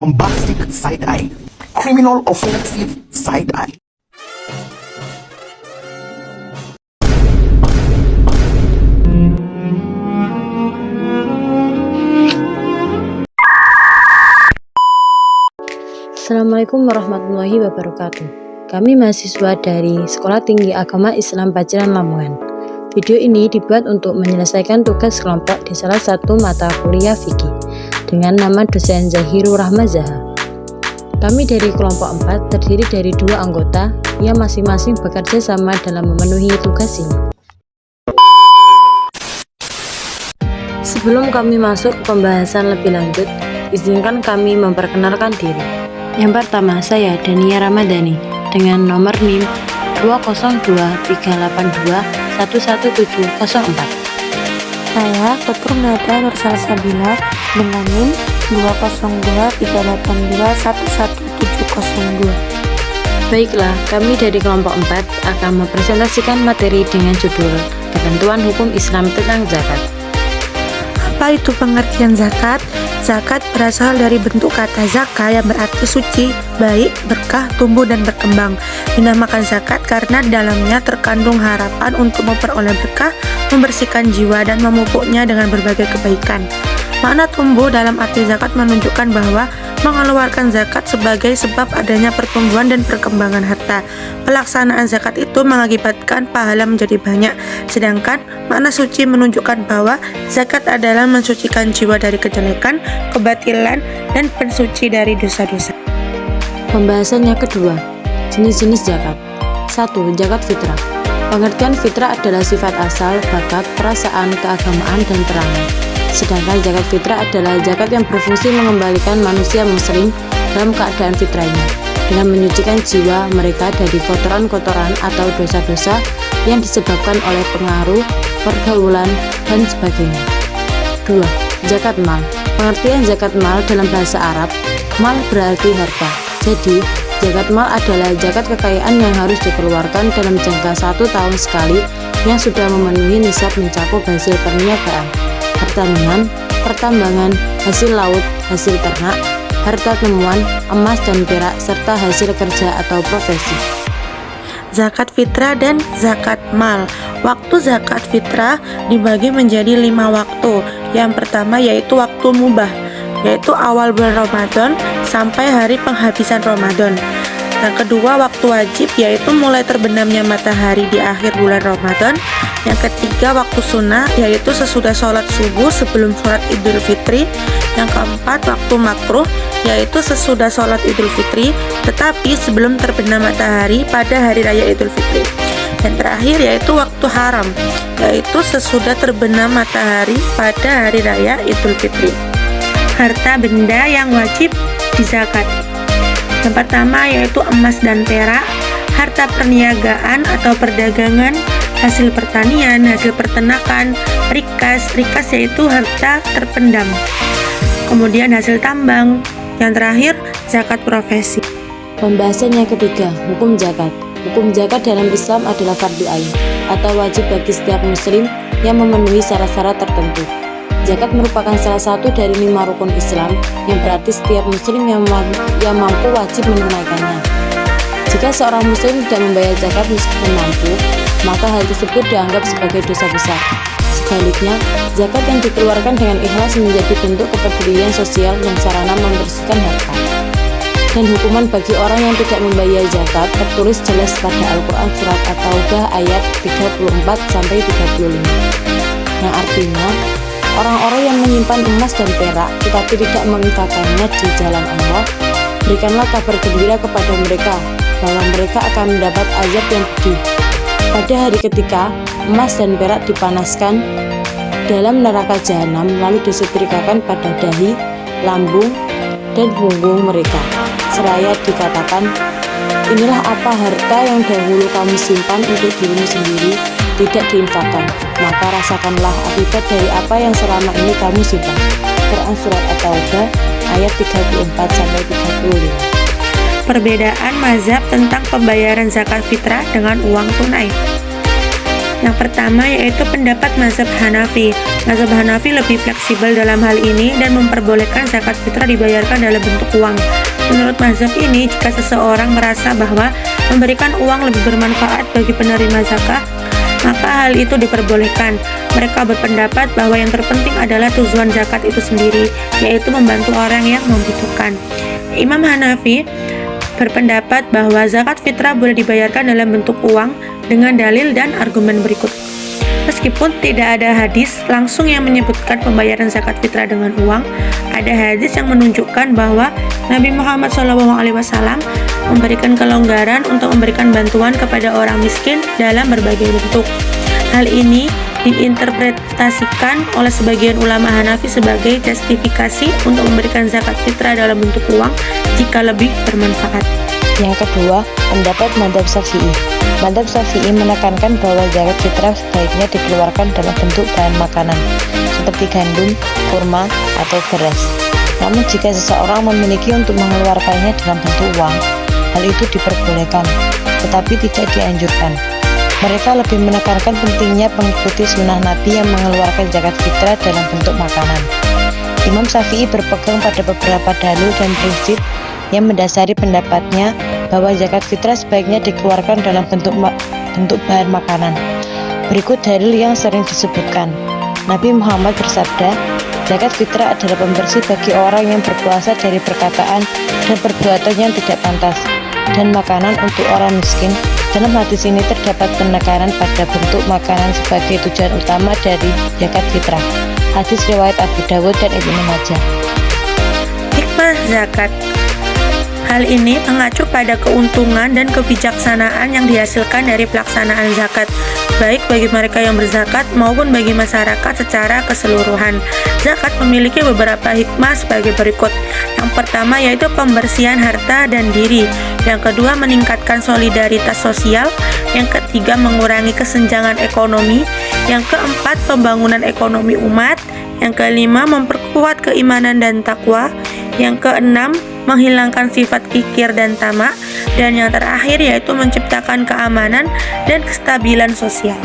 bombastic side eye, criminal offensive side eye. Assalamualaikum warahmatullahi wabarakatuh. Kami mahasiswa dari Sekolah Tinggi Agama Islam Paciran Lamongan. Video ini dibuat untuk menyelesaikan tugas kelompok di salah satu mata kuliah fikih dengan nama dosen Zahirur Rahma Zaha. Kami dari kelompok 4 terdiri dari 2 anggota yang masing-masing bekerja sama dalam memenuhi tugas ini. Sebelum kami masuk ke pembahasan lebih lanjut, izinkan kami memperkenalkan diri. Yang pertama, saya Dania Ramadhani dengan nomor NIM 20238211704. Saya Tutur Nada Nursal Sabila dengan NIM 20238211702. Baiklah, kami dari kelompok 4 akan mempresentasikan materi dengan judul Ketentuan Hukum Islam tentang Zakat. Apa itu pengertian zakat? Zakat berasal dari bentuk kata zaka yang berarti suci, baik, berkah, tumbuh, dan berkembang. Dinamakan zakat karena di dalamnya terkandung harapan untuk memperoleh berkah, membersihkan jiwa, dan memupuknya dengan berbagai kebaikan. Makna tumbuh dalam arti zakat menunjukkan bahwa mengeluarkan zakat sebagai sebab adanya pertumbuhan dan perkembangan harta. Pelaksanaan zakat itu mengakibatkan pahala menjadi banyak, sedangkan makna suci menunjukkan bahwa zakat adalah mensucikan jiwa dari kejelekan, kebatilan, dan pensuci dari dosa-dosa. Pembahasan yang kedua, jenis-jenis zakat. 1. Zakat fitrah. Pengertian fitrah adalah sifat asal, bakat, perasaan, keagamaan, dan perangai. Sedangkan zakat fitrah adalah zakat yang berfungsi mengembalikan manusia muslim dalam keadaan fitrahnya dengan menyucikan jiwa mereka dari kotoran-kotoran atau dosa-dosa yang disebabkan oleh pengaruh, pergaulan, dan sebagainya. 2. Zakat mal. Pengertian zakat mal dalam bahasa Arab, mal berarti harta. Jadi, zakat mal adalah zakat kekayaan yang harus dikeluarkan dalam jangka 1 tahun sekali yang sudah memenuhi nisab mencakup hasil perniagaan, pertanian, pertambangan, hasil laut, hasil ternak, harta temuan, emas dan perak, serta hasil kerja atau profesi. Zakat fitrah dan zakat mal. Waktu zakat fitrah dibagi menjadi 5 waktu. Yang pertama yaitu waktu mubah, yaitu awal bulan Ramadan sampai hari penghabisan Ramadan. Yang kedua waktu wajib, yaitu mulai terbenamnya matahari di akhir bulan Ramadan. Yang ketiga waktu sunnah, yaitu sesudah sholat subuh sebelum sholat Idul Fitri. Yang keempat waktu makruh, yaitu sesudah sholat Idul Fitri tetapi sebelum terbenam matahari pada hari raya Idul Fitri. Dan terakhir yaitu waktu haram, yaitu sesudah terbenam matahari pada hari raya Idul Fitri. Harta benda yang wajib dizakat. Yang pertama yaitu emas dan perak, harta perniagaan atau perdagangan, hasil pertanian, hasil peternakan, rikas yaitu harta terpendam. Kemudian hasil tambang. Yang terakhir, zakat profesi. Pembahasan yang ketiga, hukum zakat. Hukum zakat dalam Islam adalah fardhu ain atau wajib bagi setiap muslim yang memenuhi syarat-syarat tertentu. Zakat merupakan salah satu dari 5 rukun Islam yang berarti setiap muslim yang mampu wajib menunaikannya. Jika seorang muslim tidak membayar zakat meskipun mampu, maka hal tersebut dianggap sebagai dosa besar. Sebaliknya, zakat yang dikeluarkan dengan ikhlas menjadi bentuk kepedulian sosial dan sarana membersihkan harta. Dan hukuman bagi orang yang tidak membayar zakat tertulis jelas pada Al-Quran surat At-Taubah ayat 34-35, yang artinya orang-orang yang menyimpan emas dan perak tetapi tidak menginfakkannya di jalan Allah, berikanlah kabar gembira kepada mereka bahwa mereka akan mendapat azab yang pedih pada hari ketika emas dan perak dipanaskan dalam neraka jahanam lalu disetrikakan pada dahi, lambung, dan punggung mereka, seraya dikatakan, inilah apa harta yang dahulu kamu simpan untuk dirimu sendiri, tidak diinfakkan, maka rasakanlah akibat dari apa yang selama ini kamu simpan. Quran surat At-Taubah ayat 34-35. Perbedaan mazhab tentang pembayaran zakat fitrah dengan uang tunai. Yang pertama yaitu pendapat mazhab Hanafi. Mazhab Hanafi lebih fleksibel dalam hal ini dan memperbolehkan zakat fitrah dibayarkan dalam bentuk uang. Menurut mazhab ini, jika seseorang merasa bahwa memberikan uang lebih bermanfaat bagi penerima zakat, maka hal itu diperbolehkan. Mereka berpendapat bahwa yang terpenting adalah tujuan zakat itu sendiri, yaitu membantu orang yang membutuhkan. Imam Hanafi berpendapat bahwa zakat fitrah boleh dibayarkan dalam bentuk uang dengan dalil dan argumen berikut. Meskipun tidak ada hadis langsung yang menyebutkan pembayaran zakat fitrah dengan uang, ada hadis yang menunjukkan bahwa Nabi Muhammad SAW memberikan kelonggaran untuk memberikan bantuan kepada orang miskin dalam berbagai bentuk. Hal ini diinterpretasikan oleh sebagian ulama Hanafi sebagai justifikasi untuk memberikan zakat fitrah dalam bentuk uang jika lebih bermanfaat. Yang kedua, pendapat mazhab Syafi'i. Mazhab Syafi'i menekankan bahwa zakat fitrah sebaiknya dikeluarkan dalam bentuk bahan makanan seperti gandum, kurma, atau beras. Namun jika seseorang memiliki untuk mengeluarkannya dalam bentuk uang, hal itu diperbolehkan, tetapi tidak dianjurkan. Mereka lebih menekankan pentingnya mengikuti sunnah Nabi yang mengeluarkan zakat fitrah dalam bentuk makanan. Imam Syafi'i berpegang pada beberapa dalil dan prinsip yang mendasari pendapatnya bahwa zakat fitrah sebaiknya dikeluarkan dalam bentuk bahan makanan. Berikut dalil yang sering disebutkan. Nabi Muhammad bersabda, zakat fitrah adalah pembersih bagi orang yang berpuasa dari perkataan dan perbuatan yang tidak pantas, dan makanan untuk orang miskin. Dalam hadis ini terdapat penekanan pada bentuk makanan sebagai tujuan utama dari zakat fitrah. Hadis riwayat Abu Dawud dan Ibnu Majah. Hikmah zakat. Hal ini mengacu pada keuntungan dan kebijaksanaan yang dihasilkan dari pelaksanaan zakat, baik bagi mereka yang berzakat maupun bagi masyarakat secara keseluruhan. Zakat memiliki beberapa hikmah sebagai berikut. Yang pertama yaitu pembersihan harta dan diri. Yang kedua, meningkatkan solidaritas sosial. Yang ketiga, mengurangi kesenjangan ekonomi. Yang keempat, pembangunan ekonomi umat. Yang kelima, memperkuat keimanan dan takwa. Yang keenam, menghilangkan sifat kikir dan tamak. Dan yang terakhir yaitu menciptakan keamanan dan kestabilan sosial.